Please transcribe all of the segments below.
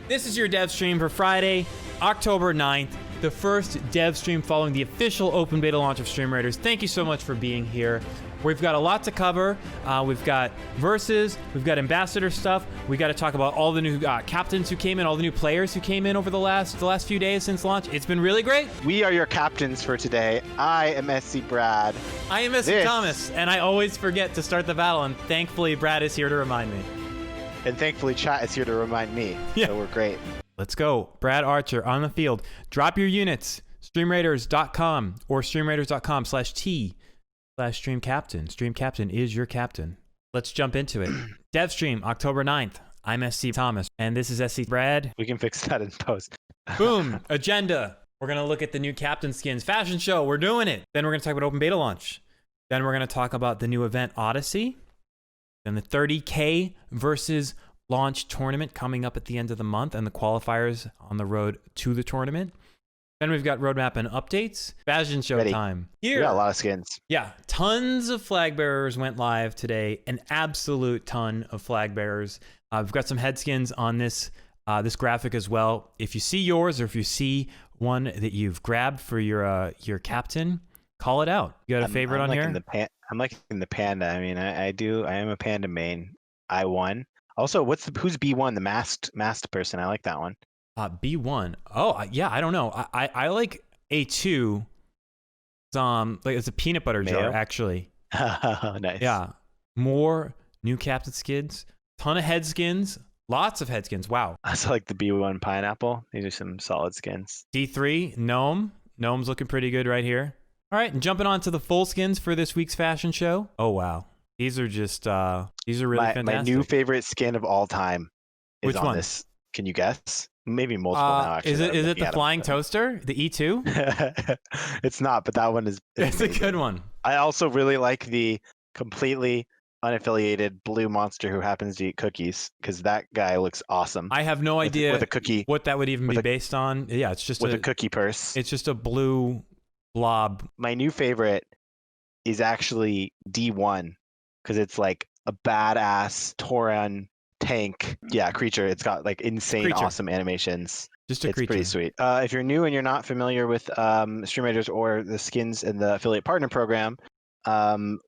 This is your dev stream for Friday, October 9th, the first dev stream following the official open beta launch of Stream Raiders. Thank you so much for being here. We've got a lot to cover. We've got versus, we've got ambassador stuff. We got to talk about all the new captains who came in, all the new players who came in over the last few days since launch. It's been really great. We are your captains for today. I am SC Brad. I am SC Thomas, and I always forget to start the battle, and thankfully Brad is here to remind me. And thankfully chat is here to remind me. Yeah. So we're great. Let's go. Brad Archer on the field. Drop your units. StreamRaiders.com or StreamRaiders.com/T/StreamCaptain. Stream Captain is your captain. Let's jump into it. Dev stream, October 9th. I'm SC Thomas, and this is SC Brad. We can fix that in post. Boom. Agenda. We're going to look at the new captain skins. Fashion show. We're doing it. Then we're going to talk about open beta launch. Then we're going to talk about the new event, Odyssey. Then the 30K versus launch tournament coming up at the end of the month and the qualifiers on the road to the tournament. Then we've got roadmap and updates. Fashion show time. Here. We got a lot of skins. Yeah. Tons of flag bearers went live today. An absolute ton of flag bearers. We've got some head skins on this graphic as well. If you see yours or if you see one that you've grabbed for your captain, call it out. You got a favorite on here? I'm liking the panda. I mean, I am a panda main. I won. Also, who's B1? The masked person. I like that one. B1. Oh, yeah. I don't know. I like A2. It's a peanut butter jar, actually. Oh, nice. Yeah. More new captain skins. Ton of head skins. Lots of head skins. Wow. I also like the B1 pineapple. These are some solid skins. D3 gnome. Gnome's looking pretty good right here. All right, and jumping on to the full skins for this week's fashion show. Oh, wow. These are just, these are really fantastic. My new favorite skin of all time is Which one? This. Can you guess? Maybe multiple now, actually. Is it the flying toaster? The E2? It's not, but that one is It's a good one. I also really like the completely unaffiliated blue monster who happens to eat cookies, because that guy looks awesome. I have no idea with a cookie, what that would even be based on. Yeah, it's just with a cookie purse. It's just a blue blob. My new favorite is actually D1, because it's like a badass Tauran tank. Yeah, creature. It's got like insane, awesome animations. Just a creature. It's pretty sweet. If you're new and you're not familiar with Stream Raiders or the skins in the affiliate partner program,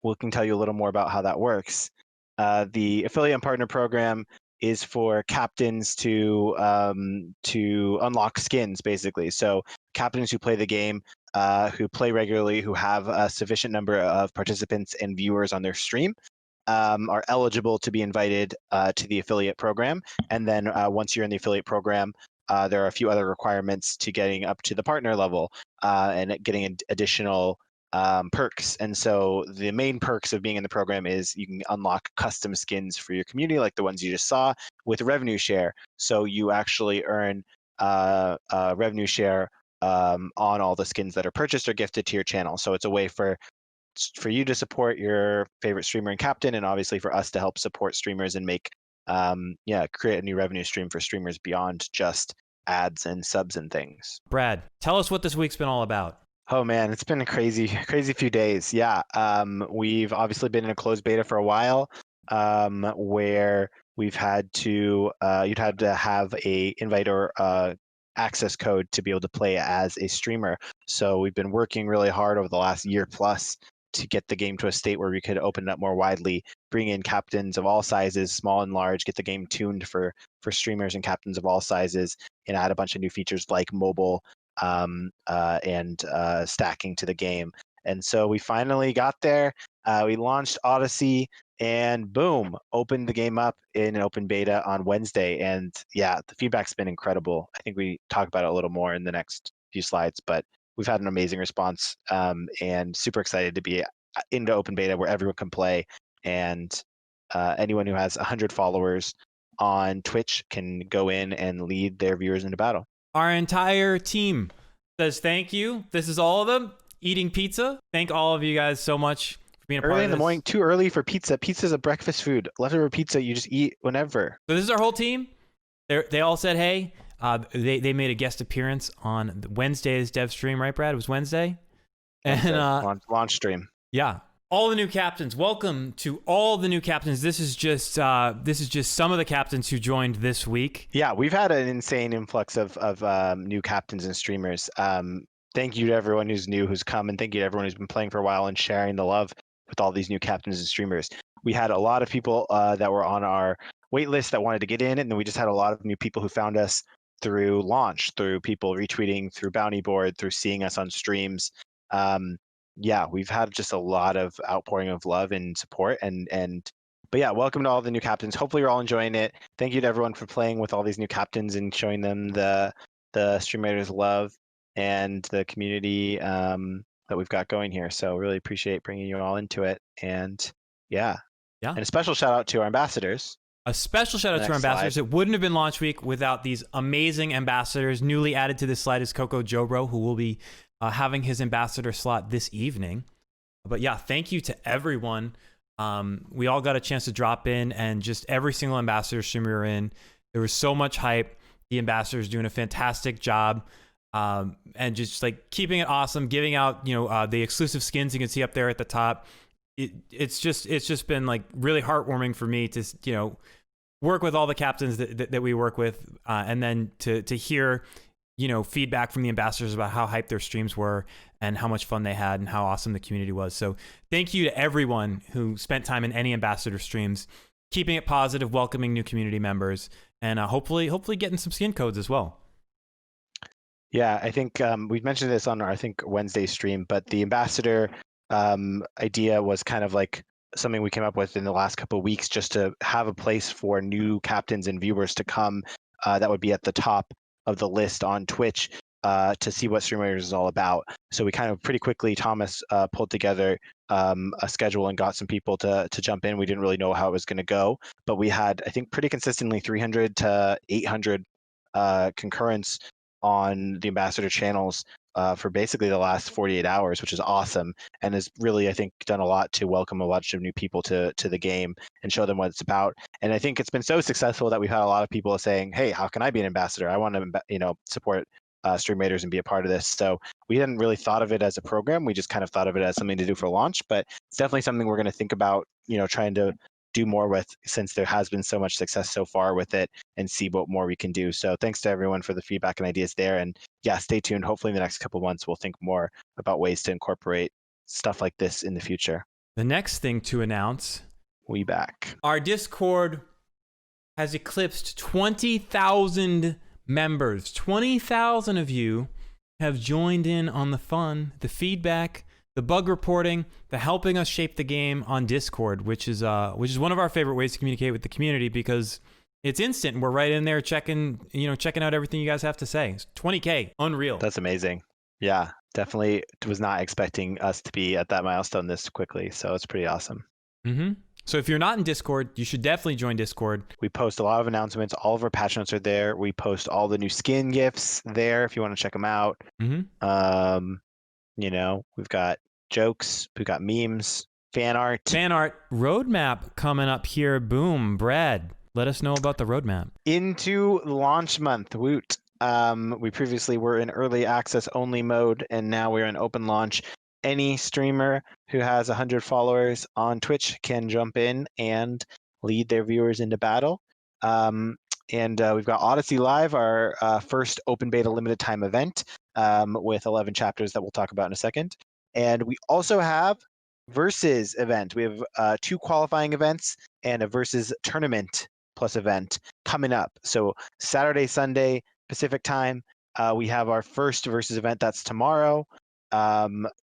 we can tell you a little more about how that works. The affiliate and partner program is for captains to unlock skins, basically. So captains who play the game, who play regularly, who have a sufficient number of participants and viewers on their stream, are eligible to be invited to the affiliate program. And then once you're in the affiliate program, there are a few other requirements to getting up to the partner level and getting additional perks. And so the main perks of being in the program is you can unlock custom skins for your community, like the ones you just saw, with revenue share. So you actually earn revenue share on all the skins that are purchased or gifted to your channel. So it's a way for you to support your favorite streamer and captain, and obviously for us to help support streamers and make create a new revenue stream for streamers beyond just ads and subs and things. Brad, tell us what this week's been all about. Oh man, it's been a crazy few days. Yeah, we've obviously been in a closed beta for a while, where we've had to you'd had to have a invite or access code to be able to play as a streamer. So we've been working really hard over the last year plus to get the game to a state where we could open it up more widely, bring in captains of all sizes, small and large, get the game tuned for streamers and captains of all sizes, and add a bunch of new features like mobile and stacking to the game. And so we finally got there. We launched Odyssey, and boom, opened the game up in an open beta on Wednesday. And yeah, the feedback's been incredible. I think we talk about it a little more in the next few slides, but we've had an amazing response, and super excited to be into open beta where everyone can play. And anyone who has 100 followers on Twitch can go in and lead their viewers into battle. Our entire team says thank you. This is all of them eating pizza. Thank all of you guys so much for being a part of this. Early in the morning, too early for pizza. Pizza's a breakfast food. Leftover pizza, you just eat whenever. So this is our whole team. They all said hey. They made a guest appearance on Wednesday's dev stream, right, Brad? It was Wednesday. And launch stream. Yeah. All the new captains. Welcome to all the new captains. This is just some of the captains who joined this week. Yeah, we've had an insane influx of new captains and streamers. Thank you to everyone who's new, who's come, and thank you to everyone who's been playing for a while and sharing the love with all these new captains and streamers. We had a lot of people that were on our wait list that wanted to get in, and then we just had a lot of new people who found us through launch, through people retweeting, through Bounty Board, through seeing us on streams. Yeah, we've had just a lot of outpouring of love and support, but yeah, welcome to all the new captains. Hopefully you're all enjoying it. Thank you to everyone for playing with all these new captains and showing them the Stream Raiders love and the community that we've got going here. So really appreciate bringing you all into it. And yeah. And a special shout out to our ambassadors. A special shout out to our ambassadors. It wouldn't have been launch week without these amazing ambassadors. Newly added to this slide is Coco Jobro, who will be having his ambassador slot this evening. But yeah, thank you to everyone. We all got a chance to drop in, and just every single ambassador stream we were in, there was so much hype. The ambassadors doing a fantastic job, and just like keeping it awesome, giving out the exclusive skins you can see up there at the top. It's just been like really heartwarming for me to work with all the captains that we work with, and then to hear feedback from the ambassadors about how hyped their streams were and how much fun they had and how awesome the community was. So thank you to everyone who spent time in any ambassador streams, keeping it positive, welcoming new community members, and hopefully getting some skin codes as well. Yeah, I think we mentioned this on our Wednesday stream, but the ambassador idea was kind of like something we came up with in the last couple of weeks, just to have a place for new captains and viewers to come that would be at the top of the list on Twitch to see what Stream Raiders is all about. So we kind of pretty quickly, Thomas pulled together a schedule and got some people to jump in. We didn't really know how it was going to go, but we had, I think, pretty consistently 300 to 800 concurrence on the ambassador channels for basically the last 48 hours, which is awesome, and has really, I think, done a lot to welcome a bunch of new people to the game and show them what it's about. And I think it's been so successful that we've had a lot of people saying, hey, how can I be an ambassador? I want to support Stream Raiders and be a part of this. So we hadn't really thought of it as a program. We just kind of thought of it as something to do for launch, but it's definitely something we're going to think about, trying to do more with, since there has been so much success so far with it, and see what more we can do. So thanks to everyone for the feedback and ideas there. And yeah, stay tuned. Hopefully in the next couple of months, we'll think more about ways to incorporate stuff like this in the future. The next thing to announce, we back. Our Discord has eclipsed 20,000 members. 20,000 of you have joined in on the fun, the feedback, the bug reporting, the helping us shape the game on Discord, which is one of our favorite ways to communicate with the community, because it's instant and we're right in there checking out everything you guys have to say. It's 20K, unreal. That's amazing. Yeah, definitely was not expecting us to be at that milestone this quickly, so it's pretty awesome. Mm-hmm. So if you're not in Discord, you should definitely join Discord. We post a lot of announcements. All of our patch notes are there. We post all the new skin gifts there if you want to check them out. Mm-hmm. We've got jokes, we've got memes, fan art roadmap coming up here. Boom. Brad, let us know about the roadmap. Into launch month. Woot. We previously were in early access only mode, and now we're in open launch. Any streamer who has 100 followers on Twitch can jump in and lead their viewers into battle. And we've got Odyssey Live, our first open beta limited time event with 11 chapters that we'll talk about in a second. And we also have Versus event. We have 2 qualifying events and a Versus tournament plus event coming up. So Saturday, Sunday, Pacific time, we have our first Versus event. That's tomorrow,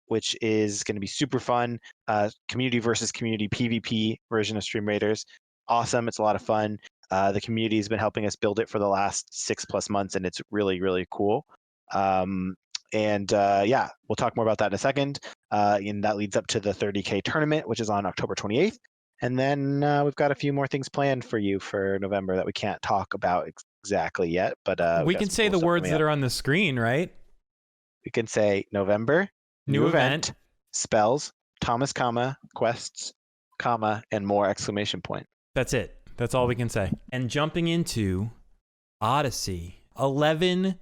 which is going to be super fun. Community versus community PvP version of Stream Raiders. Awesome. It's a lot of fun. The community has been helping us build it for the last 6+ months, and it's really, really cool. Yeah, we'll talk more about that in a second. And that leads up to the 30K tournament, which is on October 28th. And then we've got a few more things planned for you for November that we can't talk about exactly yet. But we can say the words that are on the screen, right? We can say November, new event, spells, Thomas, quests, and more ! That's it. That's all we can say. And jumping into Odyssey, 11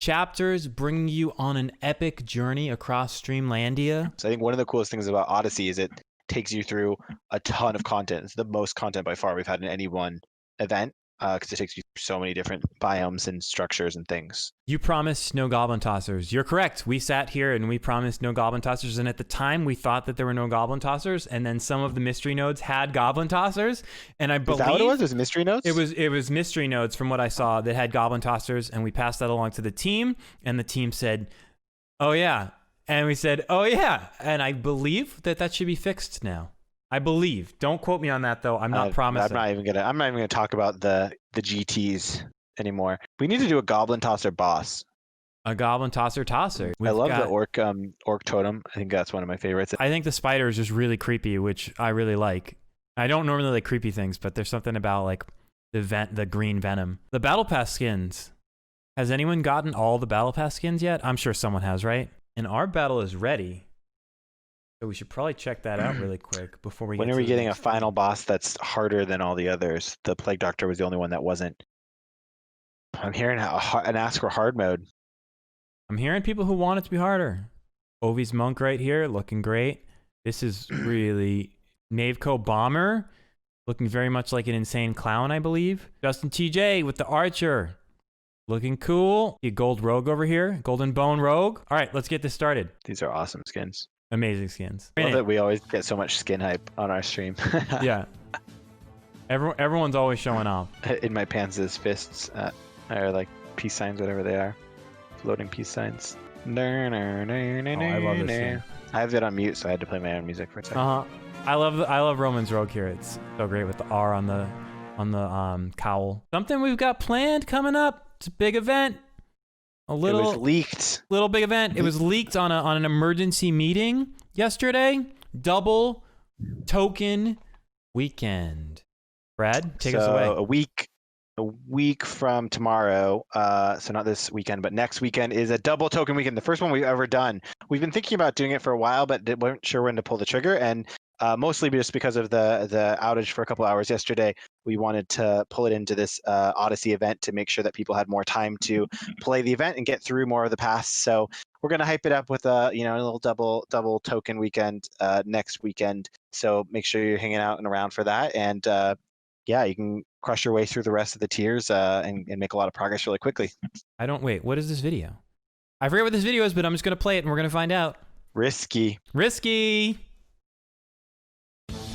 chapters bringing you on an epic journey across Streamlandia. So I think one of the coolest things about Odyssey is takes you through a ton of content. It's the most content by far we've had in any one event, because it takes you through so many different biomes and structures and things. You promised no goblin tossers. You're correct. We sat here and we promised no goblin tossers, and at the time we thought that there were no goblin tossers, and then some of the mystery nodes had goblin tossers, and I believe Is that what it was? It was mystery nodes? It was mystery nodes from what I saw that had goblin tossers, and we passed that along to the team, and the team said, "Oh yeah," and we said, "Oh yeah," and I believe that should be fixed now. I believe. Don't quote me on that though. I'm not promising. I'm not even gonna talk about the GTs anymore. We need to do a goblin tosser boss. A goblin tosser. I love the orc totem. I think that's one of my favorites. I think the spider is just really creepy, which I really like. I don't normally like creepy things, but there's something about like the green venom. The battle pass skins. Has anyone gotten all the battle pass skins yet? I'm sure someone has, right? And our battle is ready. So we should probably check that out really quick before we get When to are we the getting a next final boss that's harder than all the others? The Plague Doctor was the only one that wasn't. I'm hearing an ask for hard mode. I'm hearing people who want it to be harder. Ovi's Monk right here, looking great. This is really Naveco Bomber, looking very much like an insane clown, I believe. Justin TJ with the Archer, looking cool. A gold rogue over here, golden bone rogue. All right, let's get this started. These are awesome skins. Amazing skins. I love that we always get so much skin hype on our stream. Yeah. Everyone's always showing off. In my pants is fists, or like peace signs, whatever they are. Floating peace signs. Oh, I love this skin. I have it on mute, so I had to play my own music for a second. I love Roman's rogue here. It's so great with the R on the cowl. Something we've got planned coming up. It's a big event. It was leaked. Little big event. It was leaked on an emergency meeting yesterday. Double token weekend. Brad, take us away. A week from tomorrow, so not this weekend, but next weekend is a double token weekend. The first one we've ever done. We've been thinking about doing it for a while, but weren't sure when to pull the trigger. And mostly just because of the outage for a couple hours yesterday, we wanted to pull it into this Odyssey event to make sure that people had more time to play the event and get through more of the pass. So we're gonna hype it up with a little double token weekend next weekend. So make sure you're hanging out and around for that. And yeah, you can crush your way through the rest of the tiers and make a lot of progress really quickly. Wait, what is this video? I forget what this video is, but I'm just gonna play it and we're gonna find out. Risky.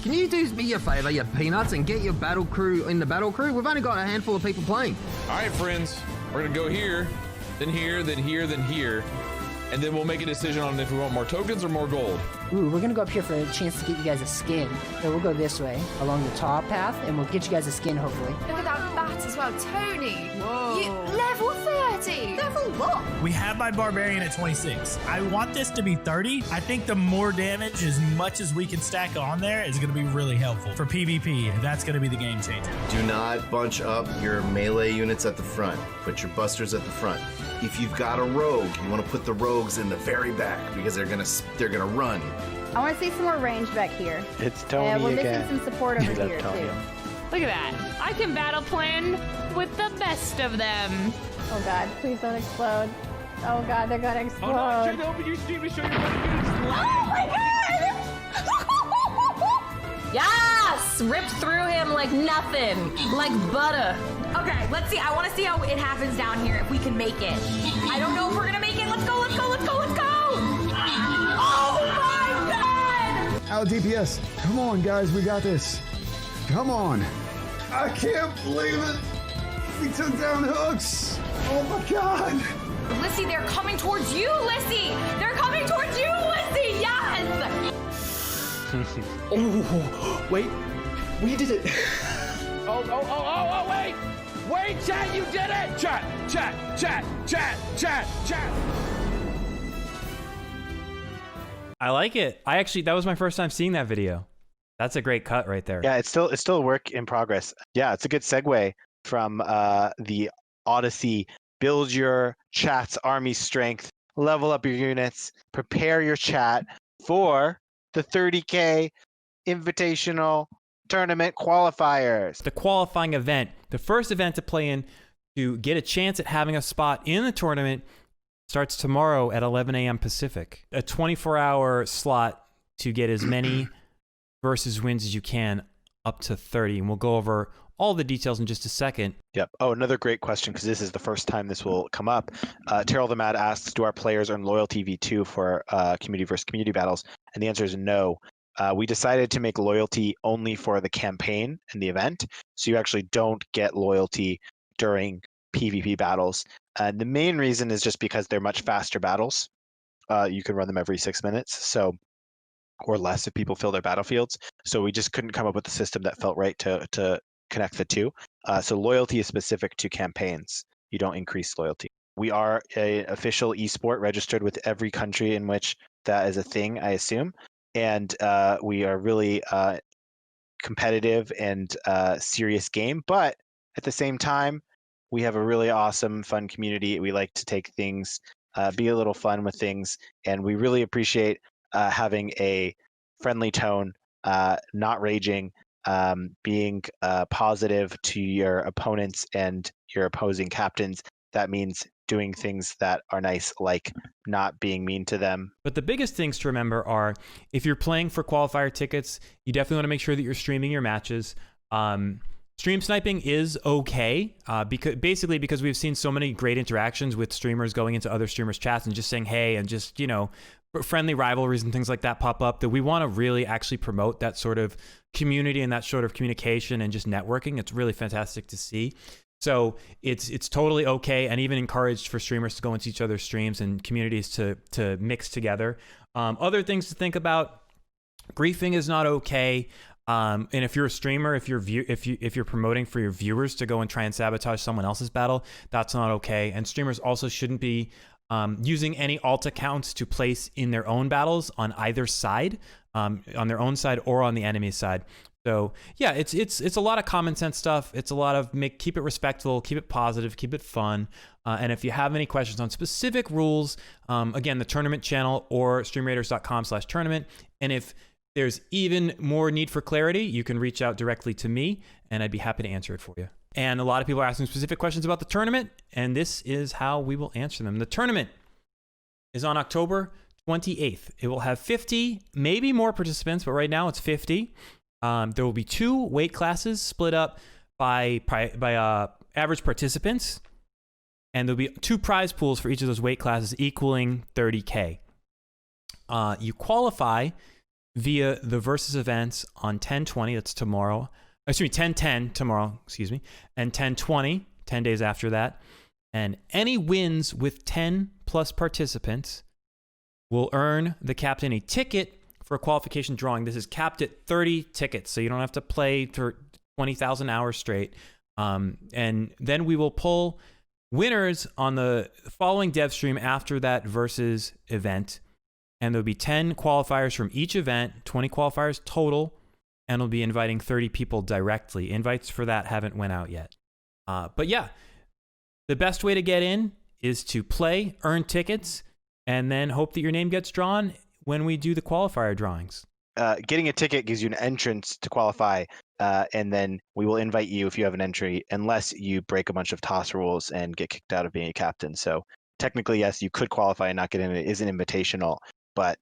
Can you do me a favor, you peanuts, and get your battle crew in the battle crew? We've only got a handful of people playing. All right, friends, we're gonna go here, then here, then here, then here, and then we'll make a decision on if we want more tokens or more gold. Ooh, we're gonna go up here for a chance to get you guys a skin. So we'll go this way, along the top path, and we'll get you guys a skin, hopefully. Look at that bat as well, Tony. Whoa. Level 30. Level what? We have my barbarian at 26. I want this to be 30. I think the more damage, as much as we can stack on there, is going to be really helpful for PvP. That's going to be the game changer. Do not bunch up your melee units at the front. Put your busters at the front. If you've got a rogue, you want to put the rogues in the very back because they're gonna run. I want to see some more range back here. It's Tony And we're again. missing some support over here Tony. too. Look at that. I can battle plan with the best of them. Oh god, please don't explode. Oh god, they're gonna explode. Oh no, open your stream and show your buddy. Oh my god! Yes! Ripped through him like nothing. Like butter. Okay, let's see. I want to see how it happens down here, if we can make it. I don't know if we're going to make it. Let's go, let's go, let's go, let's go! Oh my god! Out DPS. Come on, guys. We got this. Come on. I can't believe it. We took down Hooks. Oh my god. Lissy, they're coming towards you, Lissy! They're coming towards you, Lissy! Yes! Oh, wait. We did it. Oh, wait! Wait, chat, you did it! Chat! I like it. That was my first time seeing that video. That's a great cut right there. Yeah, it's still a work in progress. Yeah, it's a good segue from the Odyssey. Build your chat's army strength, level up your units, prepare your chat for the 30K Invitational Tournament qualifiers. The qualifying event, the first event to play in to get a chance at having a spot in the tournament, starts tomorrow at 11 a.m. Pacific. A 24-hour slot to get as many versus wins as you can up to 30. And we'll go over all the details in just a second. Yep. Oh, another great question, because this is the first time this will come up. Terrell the Mad asks, do our players earn loyalty V2 for community versus community battles? And the answer is no. We decided to make loyalty only for the campaign and the event, so you actually don't get loyalty during PvP battles. The main reason is just because they're much faster battles. You can run them every 6 minutes, or less if people fill their battlefields. So we just couldn't come up with a system that felt right to connect the two. So loyalty is specific to campaigns. You don't increase loyalty. We are an official esport registered with every country in which that is a thing, I assume. And we are really competitive and serious game. But at the same time, we have a really awesome, fun community. We like to take things, be a little fun with things. And we really appreciate having a friendly tone, not raging, being positive to your opponents and your opposing captains. That means doing things that are nice, like not being mean to them. But the biggest things to remember are, if you're playing for qualifier tickets, you definitely want to make sure that you're streaming your matches. Stream sniping is okay, because we've seen so many great interactions with streamers going into other streamers' chats and just saying hey, and just, friendly rivalries and things like that pop up, that we want to really actually promote that sort of community and that sort of communication and just networking. It's really fantastic to see. So it's totally okay, and even encouraged for streamers to go into each other's streams and communities to mix together. Other things to think about: griefing is not okay. And if you're a streamer, if you're promoting for your viewers to go and try and sabotage someone else's battle, that's not okay. And streamers also shouldn't be using any alt accounts to place in their own battles on either side, on their own side or on the enemy side. So yeah, it's a lot of common sense stuff. It's a lot of keep it respectful, keep it positive, keep it fun. And if you have any questions on specific rules, again, the tournament channel or streamraiders.com/tournament. And if there's even more need for clarity, you can reach out directly to me and I'd be happy to answer it for you. And a lot of people are asking specific questions about the tournament, and this is how we will answer them. The tournament is on October 28th. It will have 50, maybe more participants, but right now it's 50. There will be 2 weight classes split up by average participants, and there'll be 2 prize pools for each of those weight classes equaling 30K. You qualify via the Versus events on 10/20, that's tomorrow. 10/10 tomorrow, and 10/20, 10 days after that. And any wins with 10 plus participants will earn the captain a ticket for a qualification drawing. This is capped at 30 tickets, so you don't have to play for 20,000 hours straight. And then we will pull winners on the following dev stream after that Versus event. And there'll be 10 qualifiers from each event, 20 qualifiers total, and we'll be inviting 30 people directly. Invites for that haven't went out yet. But yeah, the best way to get in is to play, earn tickets, and then hope that your name gets drawn when we do the qualifier drawings. Getting a ticket gives you an entrance to qualify, and then we will invite you if you have an entry, unless you break a bunch of toss rules and get kicked out of being a captain. So technically, yes, you could qualify and not get in. It is an invitational, but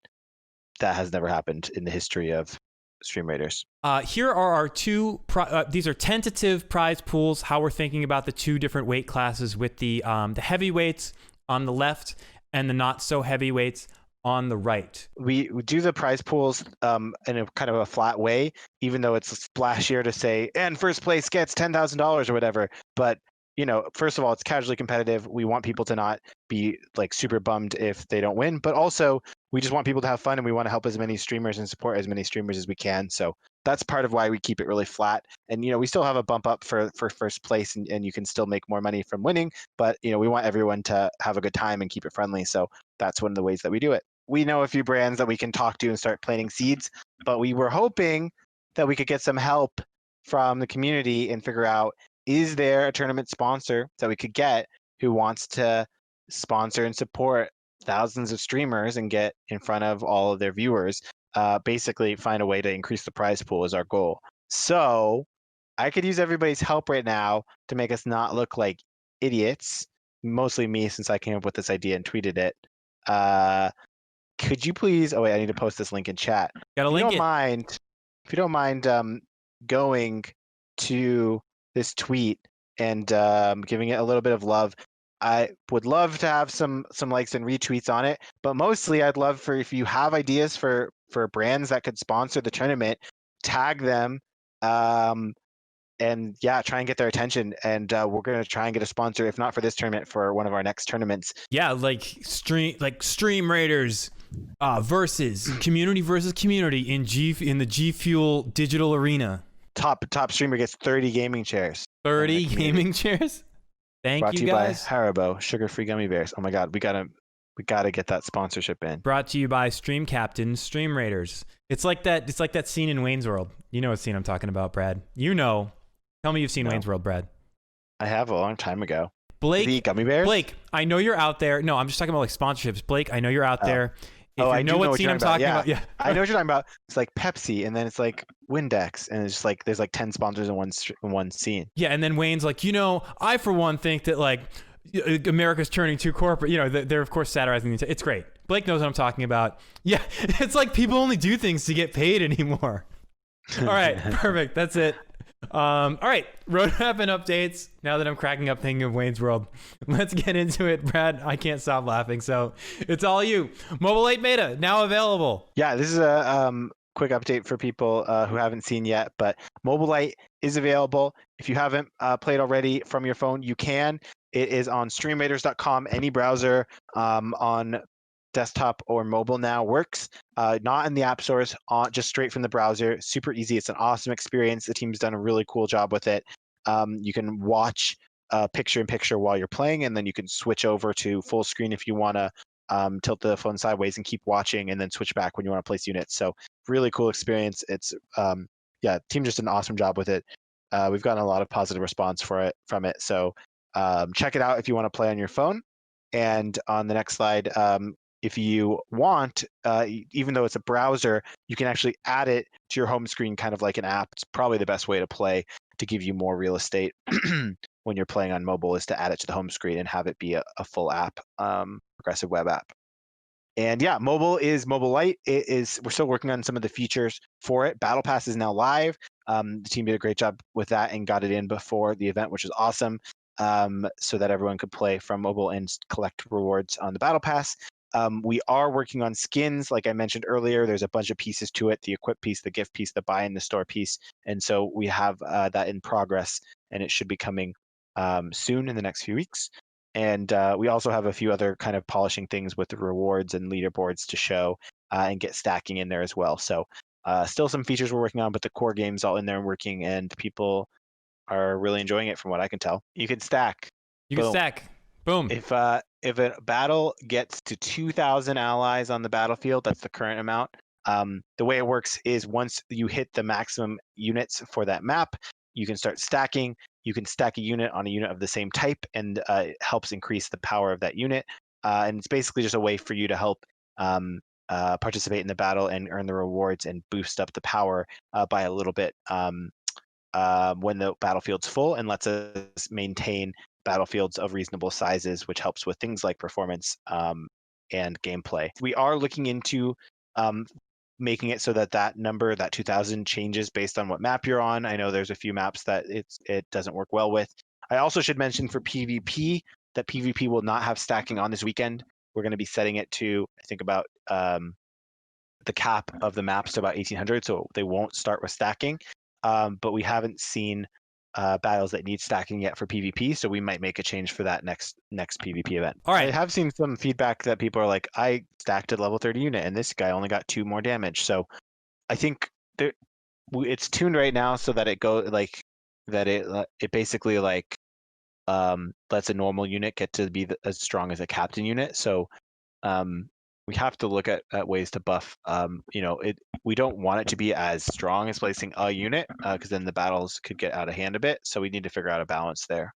that has never happened in the history of Stream Raiders. Here are our 2, these are tentative prize pools, how we're thinking about the 2 different weight classes, with the heavyweights on the left and the not so heavyweights on the right. We do the prize pools in a kind of a flat way, even though it's splashier to say, and first place gets $10,000 or whatever. But first of all, it's casually competitive. We want people to not be like super bummed if they don't win, but also we just want people to have fun, and we want to help as many streamers and support as many streamers as we can. So that's part of why we keep it really flat. And we still have a bump up for first place, and you can still make more money from winning, but we want everyone to have a good time and keep it friendly. So that's one of the ways that we do it. We know a few brands that we can talk to and start planting seeds, but we were hoping that we could get some help from the community and figure out, is there a tournament sponsor that we could get who wants to sponsor and support thousands of streamers and get in front of all of their viewers? Basically find a way to increase the prize pool is our goal. So I could use everybody's help right now to make us not look like idiots, mostly me, since I came up with this idea and tweeted it. Could you please, I need to post this link in chat. Gotta link it. Mind, if you don't mind going to this tweet and giving it a little bit of love. I would love to have some likes and retweets on it, but mostly I'd love for if you have ideas for brands that could sponsor the tournament, tag them, and yeah, try and get their attention. And we're gonna try and get a sponsor, if not for this tournament, for one of our next tournaments. Yeah, like Stream Raiders versus community in the G Fuel digital arena. Top streamer gets 30 gaming chairs. 30 gaming chairs. Brought Thank to you you by guys. Haribo sugar-free gummy bears. Oh my god, we gotta get that sponsorship in. Brought to you by Stream Captain, Stream Raiders. It's like that scene in Wayne's World. You know what scene I'm talking about, Brad. You know. Tell me you've seen Wayne's World, Brad. I have a long time ago. Blake, the gummy bears? Blake, I know you're out there. No, I'm just talking about like sponsorships. Blake, I know you're out there. If I you know what scene I'm talking about. Yeah. I know what you're talking about. It's like Pepsi, and then it's like Windex, and it's just like there's like 10 sponsors in one scene. Yeah, and then Wayne's like, I for one think that like America's turning too corporate. They're of course satirizing the. It's great. Blake knows what I'm talking about. Yeah, it's like people only do things to get paid anymore. All right, perfect. That's it. All right, roadmap and updates. Now that I'm cracking up thinking of Wayne's World, let's get into it. Brad, I can't stop laughing, so it's all you. Mobile 8 beta now available. Yeah, this is a quick update for people who haven't seen yet, but Mobile Lite is available. If you haven't played already from your phone, you can. It is on streamraiders.com. Any browser on desktop or mobile now works. Not in the app stores, just straight from the browser. Super easy. It's an awesome experience. The team's done a really cool job with it. You can watch picture-in-picture while you're playing, and then you can switch over to full screen if you want to tilt the phone sideways and keep watching, and then switch back when you want to place units. So really cool experience. It's team just did an awesome job with it. We've gotten a lot of positive response from it. So check it out if you want to play on your phone. And on the next slide, if you want, even though it's a browser, you can actually add it to your home screen, kind of like an app. It's probably the best way to play to give you more real estate when you're playing on mobile, is to add it to the home screen and have it be a full app, progressive web app. And yeah, mobile is Mobile Lite. We're still working on some of the features for it. Battle Pass is now live. The team did a great job with that and got it in before the event, which is awesome, so that everyone could play from mobile and collect rewards on the Battle Pass. We are working on skins. Like I mentioned earlier, there's a bunch of pieces to it: the equip piece, the gift piece, the buy in the store piece. And so we have that in progress, and it should be coming soon in the next few weeks. And we also have a few other kind of polishing things with the rewards and leaderboards to show and get stacking in there as well. So still some features we're working on, but the core game's all in there and working, and people are really enjoying it from what I can tell. You can stack. You can stack. Boom. If a battle gets to 2,000 allies on the battlefield, that's the current amount. The way it works is once you hit the maximum units for that map, you can start stacking. You can stack a unit on a unit of the same type, and it helps increase the power of that unit. And it's basically just a way for you to help participate in the battle and earn the rewards and boost up the power by a little bit when the battlefield's full, and lets us maintain battlefields of reasonable sizes, which helps with things like performance and gameplay. We are looking into making it so that number, that 2,000, changes based on what map you're on. I know there's a few maps that it doesn't work well with. I also should mention for PvP that PvP will not have stacking on this weekend. We're going to be setting it to, I think, about the cap of the maps to about 1,800, so they won't start with stacking. But we haven't seen battles that need stacking yet for PvP, so we might make a change for that next PvP event. All right. I have seen some feedback that people are like, I stacked a level 30 unit and this guy only got 2 more damage. So I think it's tuned right now so that it basically lets a normal unit get to be as strong as a captain unit. So we have to look at ways to buff. We don't want it to be as strong as placing a unit, because then the battles could get out of hand a bit. So we need to figure out a balance there.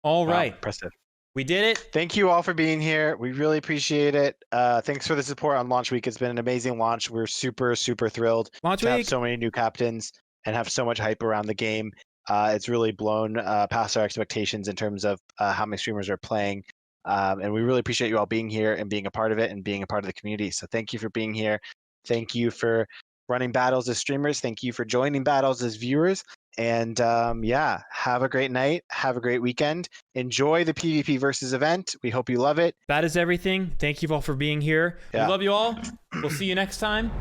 All right. Impressive. We did it. Thank you all for being here. We really appreciate it. Thanks for the support on launch week. It's been an amazing launch. We're super, super thrilled to have so many new captains and have so much hype around the game. It's really blown past our expectations in terms of how many streamers are playing. And we really appreciate you all being here and being a part of it and being a part of the community. So thank you for being here. Thank you for running battles as streamers. Thank you for joining battles as viewers. And yeah, have a great night. Have a great weekend. Enjoy the PvP versus event. We hope you love it. That is everything. Thank you all for being here. Yeah. We love you all. We'll see you next time.